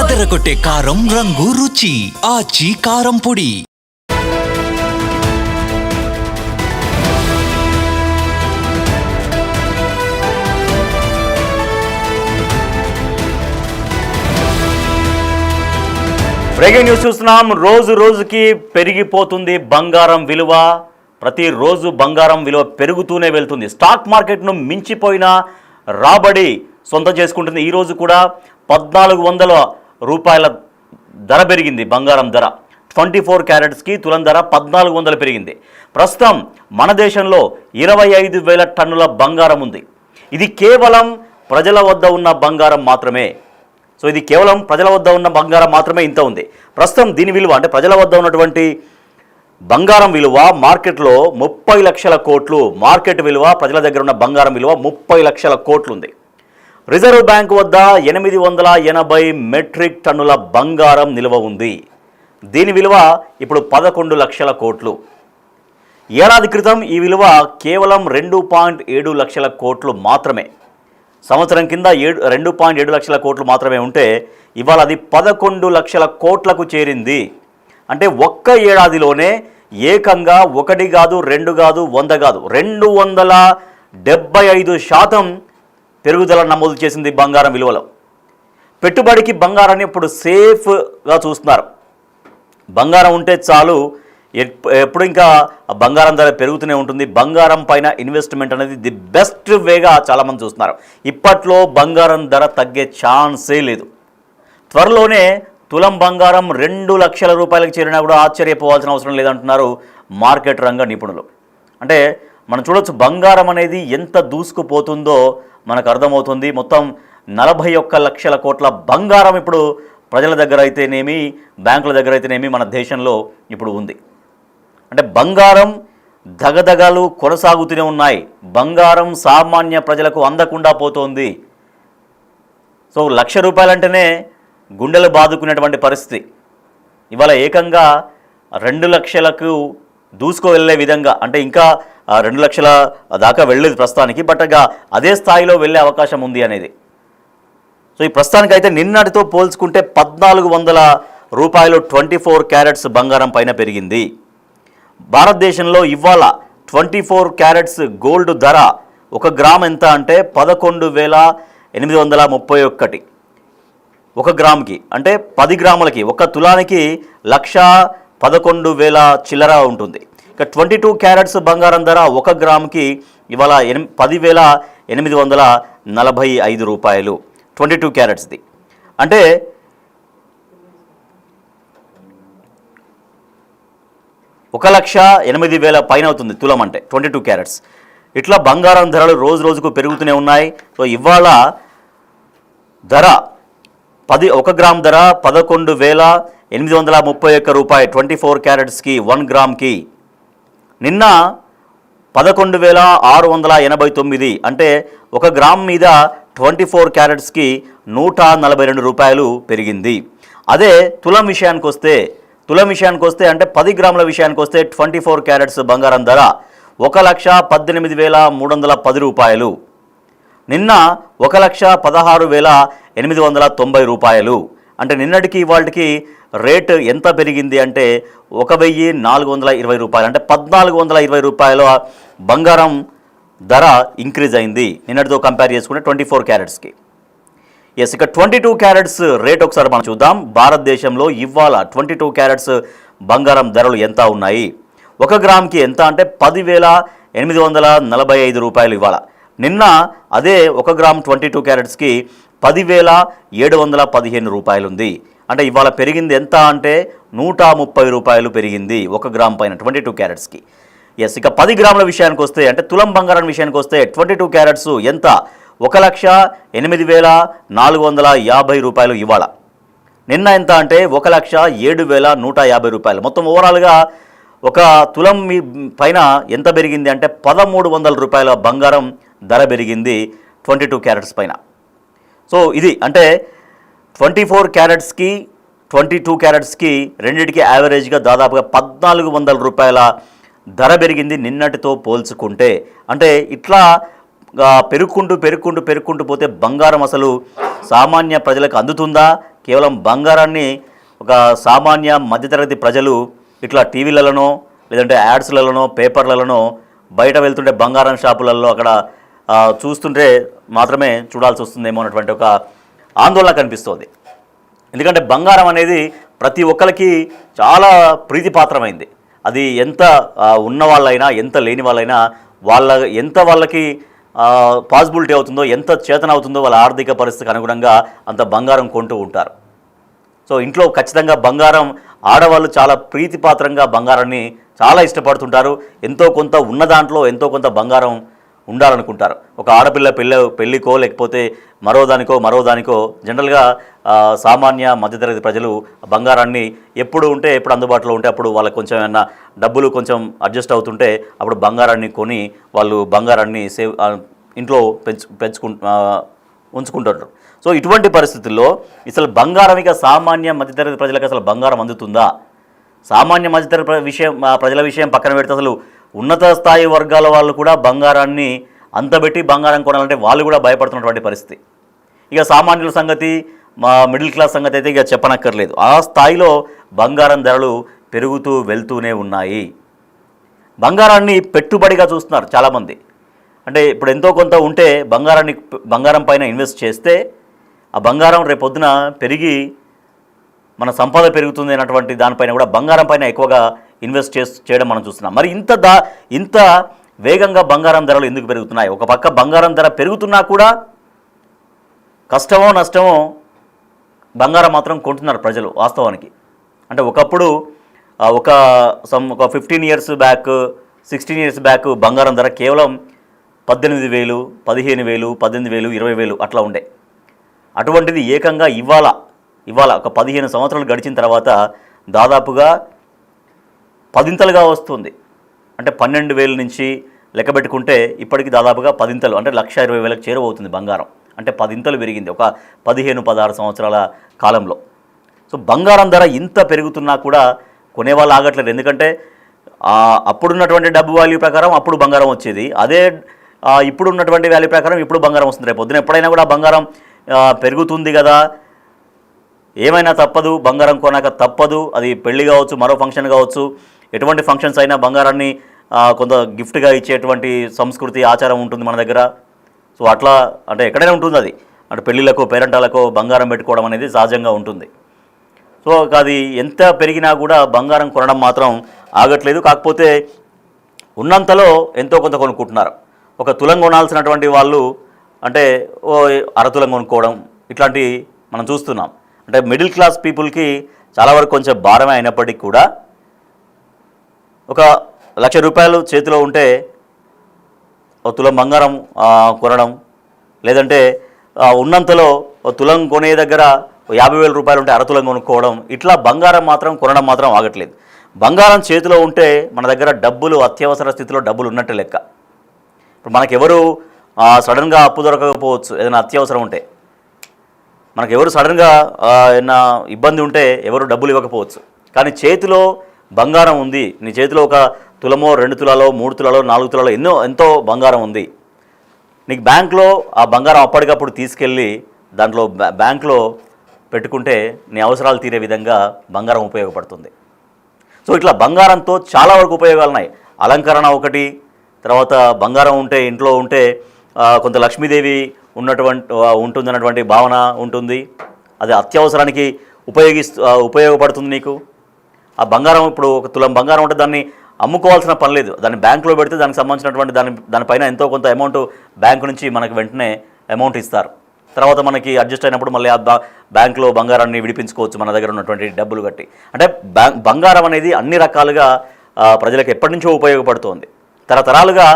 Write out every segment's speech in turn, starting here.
అదరగొట్టే కారం రంగు రుచి ఆచి కారం పొడి. బ్రేకింగ్ న్యూస్ చూస్తున్నాం. రోజు రోజుకి పెరిగిపోతుంది బంగారం విలువ. ప్రతిరోజు బంగారం విలువ పెరుగుతూనే వెళ్తుంది. స్టాక్ మార్కెట్ను మించిపోయిన రాబడి సొంతం చేసుకుంటుంది. ఈరోజు కూడా 1400 రూపాయల ధర పెరిగింది. బంగారం ధర 24 క్యారెట్స్కి తులం ధర 1400 పెరిగింది. ప్రస్తుతం మన దేశంలో 25,000 టన్నుల బంగారం ఉంది. ఇది కేవలం ప్రజల వద్ద ఉన్న బంగారం మాత్రమే. ఇది కేవలం ప్రజల వద్ద ఉన్న బంగారం మాత్రమే ఇంత ఉంది. ప్రస్తుతం దీని విలువ అంటే ప్రజల వద్ద ఉన్నటువంటి బంగారం విలువ మార్కెట్లో 30 లక్షల కోట్లు. మార్కెట్ విలువ ప్రజల దగ్గర ఉన్న బంగారం విలువ 30 లక్షల కోట్లు ఉంది. రిజర్వ్ బ్యాంక్ వద్ద 880 మెట్రిక్ టన్నుల బంగారం నిల్వ ఉంది. దీని విలువ ఇప్పుడు 11 లక్షల కోట్లు. ఏడాది క్రితం ఈ విలువ కేవలం 2.7 లక్షల కోట్లు మాత్రమే. సంవత్సరం కింద 2.7 లక్షల కోట్లు మాత్రమే ఉంటే ఇవాళ అది 11 లక్షల కోట్లకు చేరింది. అంటే ఒక్క ఏడాదిలోనే ఏకంగా 1 కాదు 2 కాదు 100 కాదు 275% పెరుగుదల నమోదు చేసింది బంగారం విలువలో. పెట్టుబడికి బంగారాన్ని ఇప్పుడు సేఫ్గా చూస్తున్నారు. బంగారం ఉంటే చాలు, ఎప్పుడు ఇంకా బంగారం ధర పెరుగుతూనే ఉంటుంది. బంగారం పైన ఇన్వెస్ట్మెంట్ అనేది ది బెస్ట్ వేగా చాలామంది చూస్తున్నారు. ఇప్పట్లో బంగారం ధర తగ్గే ఛాన్సే లేదు. త్వరలోనే తులం బంగారం 2 లక్షల రూపాయలకు చేరినా కూడా ఆశ్చర్యపోవాల్సిన అవసరం లేదంటున్నారు మార్కెట్ రంగ నిపుణులు. అంటే మనం చూడొచ్చు బంగారం అనేది ఎంత దూసుకుపోతుందో మనకు అర్థమవుతుంది. మొత్తం 41 లక్షల కోట్ల బంగారం ఇప్పుడు ప్రజల దగ్గర అయితేనేమి బ్యాంకుల దగ్గర అయితేనేమి మన దేశంలో ఇప్పుడు ఉంది. అంటే బంగారం దగదగలు కొనసాగుతూనే ఉన్నాయి. బంగారం సామాన్య ప్రజలకు అందకుండా పోతోంది. ₹1,00,000 రూపాయలంటేనే గుండెలు బాదుకునేటువంటి పరిస్థితి. ఇవాళ ఏకంగా 2 లక్షలకు దూసుకు వెళ్ళే విధంగా, అంటే ఇంకా 2 లక్షల దాకా వెళ్ళేది ప్రస్తుతానికి, బట్ అదే స్థాయిలో వెళ్ళే అవకాశం ఉంది అనేది. ఈ ప్రస్తుతానికైతే నిన్నటితో పోల్చుకుంటే 1400 రూపాయలు 24 క్యారెట్స్ బంగారం పైన పెరిగింది. భారతదేశంలో ఇవాళ 24 క్యారెట్స్ గోల్డ్ ధర 1 గ్రామ్ ఎంత అంటే 11,831. 1 గ్రామ్కి అంటే 10 గ్రాములకి 1 తులానికి 1,11,000 చిల్లర ఉంటుంది. ఇక 22 క్యారెట్స్ బంగారం ధర 1 గ్రామ్కి ఇవాళ 10,845 రూపాయలు 22 క్యారెట్స్ది. అంటే 1,08,000 పైన అవుతుంది తులం అంటే 22 క్యారెట్స్. ఇట్లా బంగారం ధరలు రోజు రోజుకు పెరుగుతూనే ఉన్నాయి. ఇవాళ ధర 1 గ్రామ్ ధర 11,831 రూపాయలు 24 క్యారెట్స్కి 1 గ్రామ్కి. నిన్న 11,689, అంటే 1 గ్రామ్ మీద 24 క్యారెట్స్కి 142 రూపాయలు పెరిగింది. అదే తులం విషయానికి వస్తే అంటే 10 గ్రాముల విషయానికి వస్తే 24 క్యారెట్స్ బంగారం ధర 1,18,310 రూపాయలు. నిన్న 1,16,890 రూపాయలు. అంటే నిన్నటికి ఇవాళకి రేటు ఎంత పెరిగింది అంటే 1,420 రూపాయలు. అంటే 1,420 రూపాయల బంగారం ధర ఇంక్రీజ్ అయింది నిన్నటితో కంపేర్ చేసుకుంటే 24 క్యారెట్స్కి. ఇక 22 క్యారెట్స్ రేట్ ఒకసారి మనం చూద్దాం. భారతదేశంలో ఇవాళ 22 క్యారెట్స్ బంగారం ధరలు ఎంత ఉన్నాయి? 1 గ్రామ్కి ఎంత అంటే 10,845 రూపాయలు ఇవాళ. నిన్న అదే 1 గ్రామ్ 22 క్యారెట్స్కి 10,715 రూపాయలు ఉంది. అంటే ఇవాళ పెరిగింది ఎంత అంటే 130 రూపాయలు పెరిగింది 1 గ్రామ్ పైన 22 క్యారెట్స్కి. ఇక 10 గ్రాముల విషయానికి వస్తే అంటే తులం బంగారం విషయానికి వస్తే 22 క్యారెట్స్ ఎంత 1,08,450 రూపాయలు ఇవాళ. నిన్న ఎంత అంటే 1,07,150 రూపాయలు. మొత్తం ఓవరాల్గా 1 తులం పైన ఎంత పెరిగింది అంటే 1,300 రూపాయల బంగారం ధర పెరిగింది 22 క్యారెట్స్ పైన. ఇది అంటే 24 క్యారెట్స్కి 22 క్యారెట్స్కి రెండింటికి యావరేజ్గా దాదాపుగా 1,400 రూపాయల ధర పెరిగింది నిన్నటితో పోల్చుకుంటే. అంటే ఇట్లా పెరుగుకుంటూ పోతే బంగారం అసలు సామాన్య ప్రజలకు అందుతుందా, కేవలం బంగారాన్ని ఒక సామాన్య మధ్యతరగతి ప్రజలు ఇట్లా టీవీలలోనో లేదంటే యాడ్స్లలోనో పేపర్లలోనో బయట వెళ్తుంటే బంగారం షాపులలో అక్కడ చూస్తుంటే మాత్రమే చూడాల్సి వస్తుందేమో అన్నటువంటి ఒక ఆందోళన కనిపిస్తోంది. ఎందుకంటే బంగారం అనేది ప్రతి ఒక్కరికి చాలా ప్రీతిపాత్రమైంది. అది ఎంత ఉన్న వాళ్ళైనా ఎంత లేని వాళ్ళైనా ఎంత వాళ్ళకి పాసిబిలిటీ అవుతుందో, ఎంత చేతన అవుతుందో వాళ్ళ ఆర్థిక పరిస్థితికి అనుగుణంగా అంత బంగారం కొంటూ ఉంటారు. సో ఇంట్లో ఖచ్చితంగా బంగారం ఆడవాళ్ళు చాలా ప్రీతిపాత్రంగా బంగారాన్ని చాలా ఇష్టపడుతుంటారు. ఎంతో కొంత ఉన్న దాంట్లో ఎంతో కొంత బంగారం ఉండాలనుకుంటారు. ఒక ఆడపిల్ల పెళ్ళికో లేకపోతే మరో దానికో జనరల్గా సామాన్య మధ్యతరగతి ప్రజలు బంగారాన్ని ఎప్పుడు అందుబాటులో ఉంటే అప్పుడు వాళ్ళకి కొంచెం ఏమన్నా డబ్బులు కొంచెం అడ్జస్ట్ అవుతుంటే అప్పుడు బంగారాన్ని కొని వాళ్ళు బంగారాన్ని ఇంట్లో ఉంచుకుంటారు. సో ఇటువంటి పరిస్థితుల్లో అసలు బంగారం ఇక సామాన్య మధ్యతరగతి ప్రజలకు అసలు బంగారం అందుతుందా? సామాన్య మధ్యతరగతి ప్రజల విషయం పక్కన పెడితే అసలు ఉన్నత స్థాయి వర్గాల వాళ్ళు కూడా బంగారాన్ని అంతబెట్టి బంగారం కొనాలంటే వాళ్ళు కూడా భయపడుతున్నటువంటి పరిస్థితి. ఇక సామాన్యుల సంగతి, మా మిడిల్ క్లాస్ సంగతి అయితే ఇక చెప్పనక్కర్లేదు. ఆ స్థాయిలో బంగారం ధరలు పెరుగుతూ వెళ్తూనే ఉన్నాయి. బంగారాన్ని పెట్టుబడిగా చూస్తున్నారు చాలామంది. అంటే ఇప్పుడు ఎంతో కొంత ఉంటే బంగారం పైన ఇన్వెస్ట్ చేస్తే ఆ బంగారం రేపొద్దున పెరిగి మన సంపద పెరుగుతుంది అన్నటువంటి దానిపైన కూడా బంగారం పైన ఎక్కువగా ఇన్వెస్ట్ చేయడం మనం చూస్తున్నాం. మరి ఇంత వేగంగా బంగారం ధరలు ఎందుకు పెరుగుతున్నాయి? ఒక పక్క బంగారం ధర పెరుగుతున్నా కూడా కష్టమో నష్టమో బంగారం మాత్రం కొంటున్నారు ప్రజలు వాస్తవానికి. అంటే ఒకప్పుడు ఒక 15 ఇయర్స్ బ్యాక్ 16 ఇయర్స్ బ్యాక్ బంగారం ధర కేవలం 18,000, 15,000, 18,000, 20,000 అట్లా ఉండే. అటువంటిది ఏకంగా ఇవాళ ఒక 15 సంవత్సరాలు గడిచిన తర్వాత దాదాపుగా 10 వస్తుంది. అంటే 12,000 నుంచి లెక్క పెట్టుకుంటే ఇప్పటికి దాదాపుగా 10 అంటే 1,20,000 చేరువవుతుంది బంగారం. అంటే 10 పెరిగింది ఒక 15-16 సంవత్సరాల కాలంలో. సో బంగారం ధర ఇంత పెరుగుతున్నా కూడా కొనేవాళ్ళు ఆగట్లేదు. ఎందుకంటే అప్పుడున్నటువంటి డబ్బు వాల్యూ ప్రకారం అప్పుడు బంగారం వచ్చేది, అదే ఇప్పుడు ఉన్నటువంటి వాల్యూ ప్రకారం ఇప్పుడు బంగారం వస్తుంది. రేపు పొద్దున ఎప్పుడైనా కూడా బంగారం పెరుగుతుంది కదా, ఏమైనా తప్పదు, బంగారం కొనాక తప్పదు. అది పెళ్లి కావచ్చు, మరో ఫంక్షన్ కావచ్చు, ఎటువంటి ఫంక్షన్స్ అయినా బంగారాన్ని కొంత గిఫ్ట్గా ఇచ్చేటువంటి సంస్కృతి ఆచారం ఉంటుంది మన దగ్గర. సో అట్లా అంటే ఎక్కడైనా ఉంటుంది అది. అంటే పెళ్ళిళ్ళకో పేరంటాలకో బంగారం పెట్టుకోవడం అనేది సహజంగా ఉంటుంది. సో అది ఎంత పెరిగినా కూడా బంగారం కొనడం మాత్రం ఆగట్లేదు. కాకపోతే ఉన్నంతలో ఎంతో కొంత కొనుక్కుంటున్నారు. ఒక తులం కొనాల్సినటువంటి వాళ్ళు అంటే అరతులం కొనుక్కోవడం ఇట్లాంటివి మనం చూస్తున్నాం. అంటే మిడిల్ క్లాస్ పీపుల్కి చాలా వరకు కొంచెం భారమే అయినప్పటికీ కూడా ఒక ₹1,00,000 చేతిలో ఉంటే ఒక తులం బంగారం కొనడం, లేదంటే ఉన్నంతలో తులం కొనే దగ్గర ₹50,000 ఉంటే అరతులం కొనుక్కోవడం, ఇట్లా బంగారం మాత్రం కొనడం మాత్రం ఆగట్లేదు. బంగారం చేతిలో ఉంటే మన దగ్గర డబ్బులు అత్యవసర స్థితిలో డబ్బులు ఉన్నట్టే లెక్క. ఇప్పుడు మనకెవరు సడన్గా అప్పు దొరకకపోవచ్చు, ఏదైనా అత్యవసరం ఉంటే మనకెవరు సడన్గా ఏదైనా ఇబ్బంది ఉంటే ఎవరు డబ్బులు ఇవ్వకపోవచ్చు. కానీ చేతిలో బంగారం ఉంది, నీ చేతిలో ఒక తులమో 2 తులాలో 3 తులాలో 4 తులాలో ఎంతో బంగారం ఉంది, నీకు బ్యాంక్లో ఆ బంగారం అప్పటికప్పుడు తీసుకెళ్ళి దాంట్లో బ్యాంక్లో పెట్టుకుంటే నీ అవసరాలు తీరే విధంగా బంగారం ఉపయోగపడుతుంది. సో ఇట్లా బంగారంతో చాలా వరకు ఉపయోగాలు ఉన్నాయి. అలంకరణ ఒకటి, తర్వాత బంగారం ఉంటే ఇంట్లో ఉంటే కొంత లక్ష్మీదేవి ఉంటుందన్నటువంటి భావన ఉంటుంది. అది అత్యవసరానికి ఉపయోగపడుతుంది నీకు. ఆ బంగారం ఇప్పుడు ఒక తులం బంగారం ఉంటే దాన్ని అమ్ముకోవాల్సిన పని లేదు, దాన్ని బ్యాంకులో పెడితే దానికి సంబంధించినటువంటి దానిపైన ఎంతో కొంత అమౌంట్ బ్యాంకు నుంచి మనకు వెంటనే అమౌంట్ ఇస్తారు. తర్వాత మనకి అడ్జస్ట్ అయినప్పుడు మళ్ళీ ఆ బ్యాంకులో బంగారాన్ని విడిపించుకోవచ్చు మన దగ్గర ఉన్నటువంటి డబ్బులు కట్టి. అంటే బంగారం అనేది అన్ని రకాలుగా ప్రజలకు ఎప్పటి నుంచో ఉపయోగపడుతోంది. తరతరాలుగా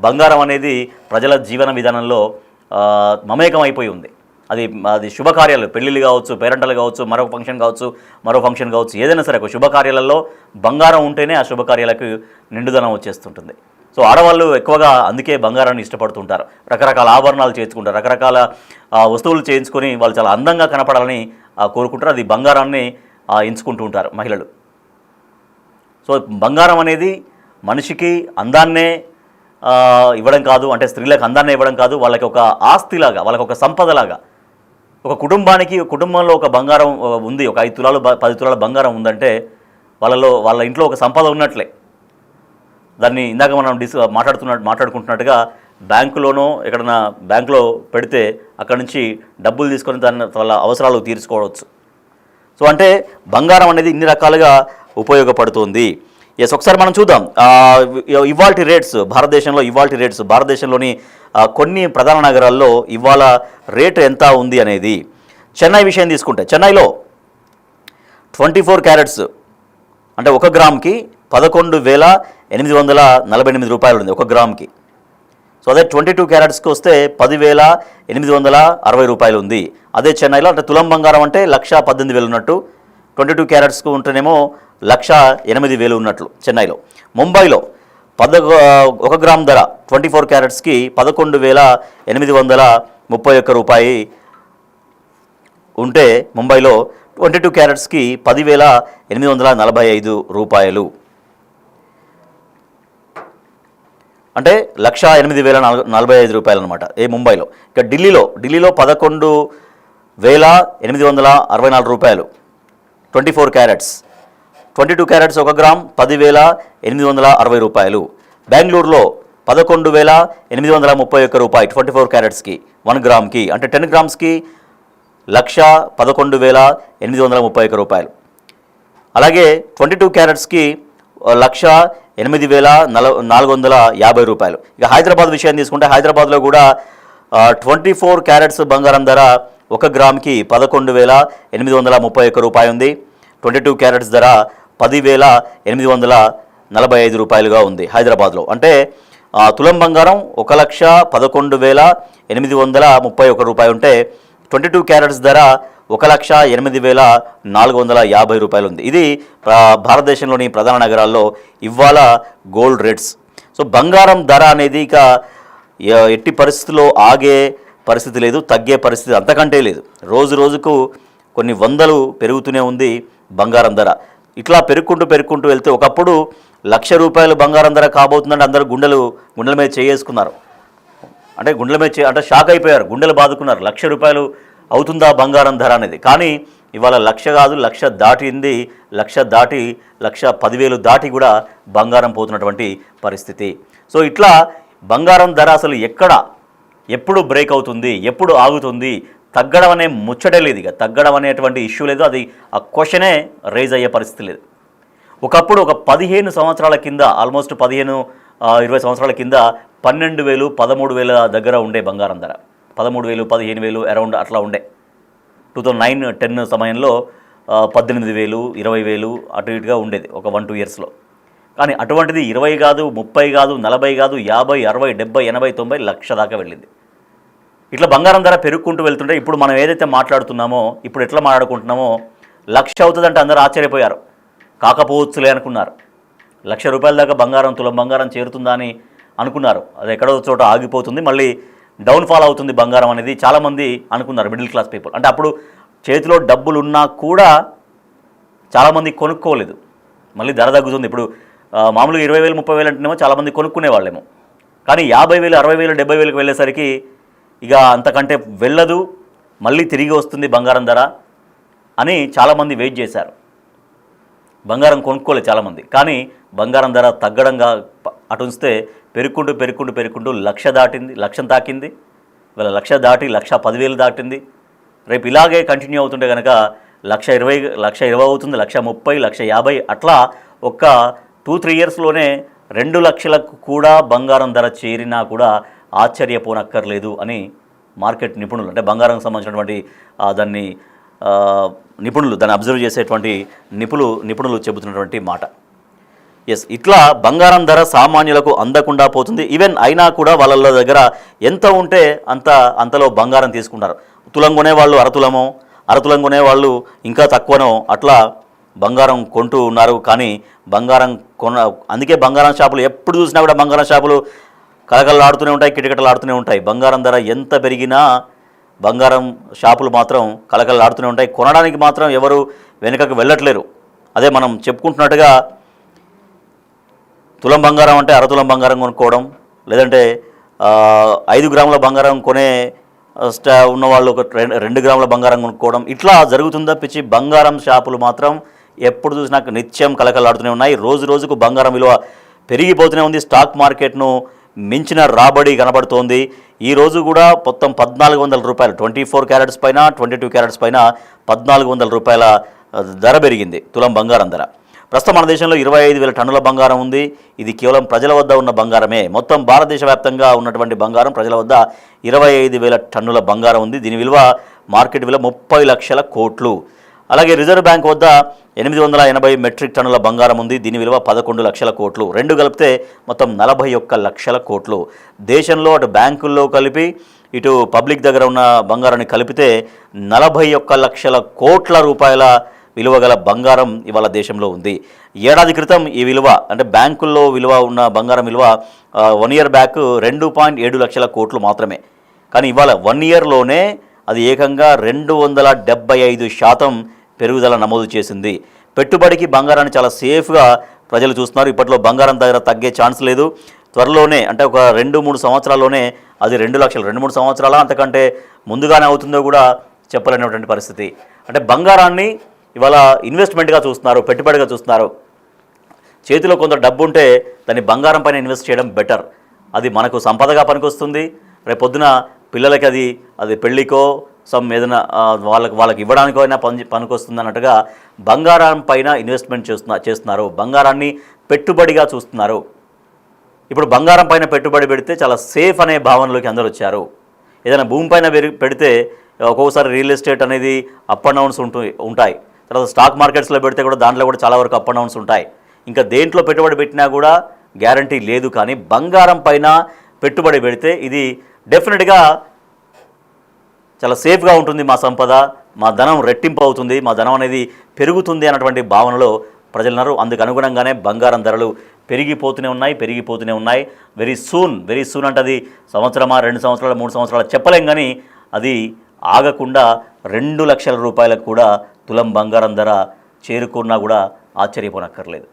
బంగారం అనేది ప్రజల జీవన విధానంలో మమేకం అయిపోయి ఉంది. అది శుభకార్యాలు, పెళ్ళిళ్ళు కావచ్చు, పేరంటలు కావచ్చు, మరో ఫంక్షన్ కావచ్చు, ఏదైనా సరే ఒక శుభకార్యాలలో బంగారం ఉంటేనే ఆ శుభకార్యాలకు నిండుదనం వచ్చేస్తుంటుంది. సో ఆడవాళ్ళు ఎక్కువగా అందుకే బంగారాన్ని ఇష్టపడుతుంటారు. రకరకాల ఆభరణాలు చేయించుకుంటారు, రకరకాల వస్తువులు చేయించుకొని వాళ్ళు చాలా అందంగా కనపడాలని కోరుకుంటారు. అది బంగారాన్ని ఎంచుకుంటూ ఉంటారు మహిళలు. సో బంగారం అనేది మనిషికి అందాన్నే ఇవ్వడం కాదు, అంటే స్త్రీలకు అందాన్నే ఇవ్వడం కాదు, వాళ్ళకి ఒక ఆస్తిలాగా, వాళ్ళకి ఒక సంపదలాగా, ఒక కుటుంబంలో ఒక బంగారం ఉంది, ఒక 5 తులాలు 10 తులాల బంగారం ఉందంటే వాళ్ళ ఇంట్లో ఒక సంపద ఉన్నట్లే. దాన్ని ఇందాక మనం మాట్లాడుకుంటున్నట్టుగా బ్యాంకులోనో ఎక్కడన్నా బ్యాంకులో పెడితే అక్కడ నుంచి డబ్బులు తీసుకొని దాన్ని వాళ్ళ అవసరాలు తీర్చుకోవచ్చు. సో అంటే బంగారం అనేది ఇన్ని రకాలుగా ఉపయోగపడుతుంది. ఎస్, ఒకసారి మనం చూద్దాం ఇవాల్టి రేట్స్, భారతదేశంలోని కొన్ని ప్రధాన నగరాల్లో ఇవాళ రేటు ఎంత ఉంది అనేది. చెన్నై విషయం తీసుకుంటే చెన్నైలో 24 క్యారెట్స్ అంటే 1 గ్రామ్కి 11,848 రూపాయలు ఉంది 1 గ్రామ్కి. సో అదే 22 క్యారెట్స్కి వస్తే 10,860 రూపాయలు ఉంది అదే చెన్నైలో. అంటే తులం బంగారం అంటే 1,18,000 ఉన్నట్టు, 22 క్యారెట్స్కు ఉంటేనేమో 1,08,000 ఉన్నట్లు చెన్నైలో. ముంబైలో 1 గ్రామ్ ధర 24 క్యారెట్స్కి 11,831 రూపాయి ఉంటే ముంబైలో 22 క్యారెట్స్కి 10,845 రూపాయలు, అంటే 1,08,045 రూపాయలు అనమాట ముంబైలో. ఇక ఢిల్లీలో 11,864 రూపాయలు 24 క్యారెట్స్, 22 క్యారెట్స్ 1 గ్రామ్ 10,860 రూపాయలు. బెంగళూరులో 11,831 రూపాయలు 24 క్యారెట్స్కి 1 గ్రామ్కి, అంటే 10 గ్రామ్స్కి 1,11,831 రూపాయలు. అలాగే 22 క్యారెట్స్కి 1,08,450 రూపాయలు. ఇక హైదరాబాద్ విషయం తీసుకుంటే హైదరాబాద్లో కూడా 24 క్యారెట్స్ బంగారం ధర 1 గ్రామ్కి 11,831 రూపాయి ఉంది. 22 క్యారెట్స్ ధర 10,845 రూపాయలుగా ఉంది హైదరాబాద్లో. అంటే తులం బంగారం 1,11,831 రూపాయలు ఉంటే 22 క్యారెట్స్ ధర 1,08,450 రూపాయలు ఉంది. ఇది భారతదేశంలోని ప్రధాన నగరాల్లో ఇవాళ గోల్డ్ రేట్స్. సో బంగారం ధర అనేది ఇక ఎట్టి పరిస్థితుల్లో ఆగే పరిస్థితి లేదు, తగ్గే పరిస్థితి అంతకంటే లేదు. రోజు రోజుకు కొన్ని వందలు పెరుగుతూనే ఉంది బంగారం ధర. ఇట్లా పెరుగుకుంటూ వెళ్తే ఒకప్పుడు 1,00,000 రూపాయలు బంగారం ధర కాబోతుందంటే అందరూ గుండెల మీద చేసుకున్నారు. అంటే అంటే షాక్ అయిపోయారు, గుండెలు బాదుకున్నారు. 1,00,000 రూపాయలు అవుతుందా బంగారం ధర అనేది. కానీ ఇవాళ 1,00,000 కాదు, 1,00,000 దాటింది. 1,00,000 దాటి 1,10,000 దాటి కూడా బంగారం పోతున్నటువంటి పరిస్థితి. సో ఇట్లా బంగారం ధర అసలు ఎప్పుడు బ్రేక్ అవుతుంది, ఎప్పుడు ఆగుతుంది, తగ్గడం అనే ముచ్చటే లేదు. ఇక తగ్గడం అనేటువంటి ఇష్యూ లేదు, అది ఆ క్వశ్చనే రైజ్ అయ్యే పరిస్థితి లేదు. ఒకప్పుడు ఒక 15 సంవత్సరాల కింద, ఆల్మోస్ట్ 15-20 సంవత్సరాల కింద 12,000 13,000 దగ్గర ఉండే బంగారం ధర. 13,000 15,000 అరౌండ్ అట్లా ఉండే. 2009-10 సమయంలో 18,000 20,000 అటు ఇటుగా ఉండేది ఒక 1-2 ఇయర్స్లో. కానీ అటువంటిది 20 కాదు, 30 కాదు, 40 కాదు, 50, 60, 70, 80, 90, 1,00,000 దాకా వెళ్ళింది. ఇట్లా బంగారం ధర పెరుగుకుంటూ వెళ్తుంటే ఇప్పుడు మనం ఏదైతే మాట్లాడుతున్నామో, ఇప్పుడు ఎట్లా మాట్లాడుకుంటున్నామో 1,00,000 అవుతుందంటే అందరూ ఆశ్చర్యపోయారు. కాకపోవచ్చులే అనుకున్నారు. 1,00,000 రూపాయల దాకా బంగారం, తులం బంగారం చేరుతుందా అని అనుకున్నారు. అది ఎక్కడో చోట ఆగిపోతుంది, మళ్ళీ డౌన్ఫాల్ అవుతుంది బంగారం అనేది చాలామంది అనుకున్నారు, మిడిల్ క్లాస్ పీపుల్. అంటే అప్పుడు చేతిలో డబ్బులు ఉన్నా కూడా చాలామంది కొనుక్కోలేదు, మళ్ళీ ధర తగ్గుతుంది. ఇప్పుడు మామూలుగా 20,000 30,000 అంటేనేమో చాలామంది కొనుక్కునే వాళ్ళేమో. కానీ 50,000 60,000 70,000కి వెళ్ళేసరికి ఇక అంతకంటే వెళ్ళదు, మళ్ళీ తిరిగి వస్తుంది బంగారం ధర అని చాలామంది వెయిట్ చేశారు. బంగారం కొనుక్కోలేదు చాలామంది. కానీ బంగారం ధర తగ్గడంగా అటు ఉంచితే పెరుగుకుంటూ 1,00,000 దాటింది, 1,00,000 తాకింది. ఇవాళ 1,00,000 దాటి 1,10,000 దాటింది. రేపు ఇలాగే కంటిన్యూ అవుతుంటే కనుక 1,20,000 అవుతుంది, 1,30,000 1,50,000 అట్లా ఒక్క 2-3 ఇయర్స్లోనే 2,00,000కు కూడా బంగారం ధర చేరినా కూడా ఆశ్చర్యపోనక్కర్లేదు అని మార్కెట్ నిపుణులు, అంటే బంగారం సంబంధించినటువంటి దాన్ని దాన్ని అబ్జర్వ్ చేసేటువంటి నిపుణులు చెబుతున్నటువంటి మాట. ఎస్, ఇట్లా బంగారం ధర సామాన్యులకు అందకుండా పోతుంది. ఈవెన్ అయినా కూడా వాళ్ళ దగ్గర ఎంత ఉంటే అంతలో బంగారం తీసుకుంటారు. తులం కొనేవాళ్ళు అరతులం కొనేవాళ్ళు ఇంకా తక్కువనో అట్లా బంగారం కొంటూ ఉన్నారు. కానీ అందుకే బంగారం షాపులు ఎప్పుడు చూసినా కూడా బంగారం షాపులు కలకలలాడుతూనే ఉంటాయి, కిటకిటలాడుతూనే ఉంటాయి. బంగారం ధర ఎంత పెరిగినా బంగారం షాపులు మాత్రం కలకలలాడుతూనే ఉంటాయి. కొనడానికి మాత్రం ఎవరు వెనుకకు వెళ్ళట్లేరు. అదే మనం చెప్పుకుంటున్నట్టుగా తులం బంగారం అంటే అరతులం బంగారం కొనుక్కోవడం, లేదంటే 5 గ్రాముల బంగారం కొనే ఉన్నవాళ్ళు ఒక 2 గ్రాముల బంగారం కొనుక్కోవడం ఇట్లా జరుగుతుందా పిచ్చి. బంగారం షాపులు మాత్రం ఎప్పుడు చూసినా నిత్యం కలకలాడుతూనే ఉన్నాయి. రోజు రోజుకు బంగారం విలువ పెరిగిపోతూనే ఉంది. స్టాక్ మార్కెట్ను మించిన రాబడి కనబడుతోంది. ఈ రోజు కూడా మొత్తం 1,400 రూపాయలు 24 క్యారెట్స్ పైన 22 క్యారెట్స్ పైన 1,400 రూపాయల ధర పెరిగింది తులం బంగారం ధర. ప్రస్తుతం మన దేశంలో 25,000 టన్నుల బంగారం ఉంది. ఇది కేవలం ప్రజల వద్ద ఉన్న బంగారమే. మొత్తం భారతదేశ వ్యాప్తంగా ఉన్నటువంటి బంగారం ప్రజల వద్ద 25,000 టన్నుల బంగారం ఉంది. దీని విలువ మార్కెట్ విలువ 30 లక్షల కోట్లు. అలాగే రిజర్వ్ బ్యాంక్ వద్ద 880 మెట్రిక్ టన్నుల బంగారం ఉంది. దీని విలువ 11 లక్షల కోట్లు. రెండు కలిపితే మొత్తం 41 లక్షల కోట్లు. దేశంలో అటు బ్యాంకుల్లో కలిపి ఇటు పబ్లిక్ దగ్గర ఉన్న బంగారాన్ని కలిపితే 41 లక్షల కోట్ల రూపాయల విలువ గల బంగారం ఇవాళ దేశంలో ఉంది. ఏడాది క్రితం ఈ విలువ అంటే బ్యాంకుల్లో విలువ ఉన్న బంగారం విలువ 1 ఇయర్ బ్యాక్ 2.7 లక్షల కోట్లు మాత్రమే. కానీ ఇవాళ 1 ఇయర్లోనే అది ఏకంగా 275% పెరుగుదల నమోదు చేసింది. పెట్టుబడికి బంగారాన్ని చాలా సేఫ్గా ప్రజలు చూస్తున్నారు. ఇప్పట్లో బంగారం దగ్గర తగ్గే ఛాన్స్ లేదు. త్వరలోనే అంటే ఒక 2-3 సంవత్సరాల్లోనే అది 2 లక్షలు 2-3 సంవత్సరాల అంతకంటే ముందుగానే అవుతుందో కూడా చెప్పలేనటువంటి పరిస్థితి. అంటే బంగారాన్ని ఇవాళ ఇన్వెస్ట్మెంట్గా చూస్తున్నారు, పెట్టుబడిగా చూస్తున్నారు. చేతిలో కొంత డబ్బు ఉంటే దాన్ని బంగారం పైన ఇన్వెస్ట్ చేయడం బెటర్. అది మనకు సంపదగా పనికొస్తుంది. రేపు పొద్దున పిల్లలకి అది పెళ్ళికో ఏదైనా వాళ్ళకి ఇవ్వడానికో అయినా పనికొస్తుంది అన్నట్టుగా బంగారం పైన ఇన్వెస్ట్మెంట్ చేస్తున్నారు. బంగారాన్ని పెట్టుబడిగా చూస్తున్నారు. ఇప్పుడు బంగారం పైన పెట్టుబడి పెడితే చాలా సేఫ్ అనే భావనలోకి అందరూ వచ్చారు. ఏదైనా భూమి పైన పెడితే ఒక్కొక్కసారి రియల్ ఎస్టేట్ అనేది అప్ అండ్ డౌన్స్ ఉంటాయి. తర్వాత స్టాక్ మార్కెట్స్లో పెడితే కూడా దాంట్లో కూడా చాలా వరకు అప్ అండ్ డౌన్స్ ఉంటాయి. ఇంకా దేంట్లో పెట్టుబడి పెట్టినా కూడా గ్యారంటీ లేదు. కానీ బంగారం పైన పెట్టుబడి పెడితే ఇది డెఫినెట్గా చాలా సేఫ్గా ఉంటుంది. మా సంపద, మా ధనం రెట్టింపు అవుతుంది, మా ధనం అనేది పెరుగుతుంది అన్నటువంటి భావనలో ప్రజలున్నారు. అందుకు అనుగుణంగానే బంగారం ధరలు పెరిగిపోతూనే ఉన్నాయి. వెరీ సూన్ అంటే అది సంవత్సరమా 2 సంవత్సరాలు 3 సంవత్సరాలు చెప్పలేం. కానీ అది ఆగకుండా 2 లక్షల రూపాయలకు కూడా తులం బంగారం ధర చేరుకున్నా కూడా ఆశ్చర్యపోనక్కర్లేదు.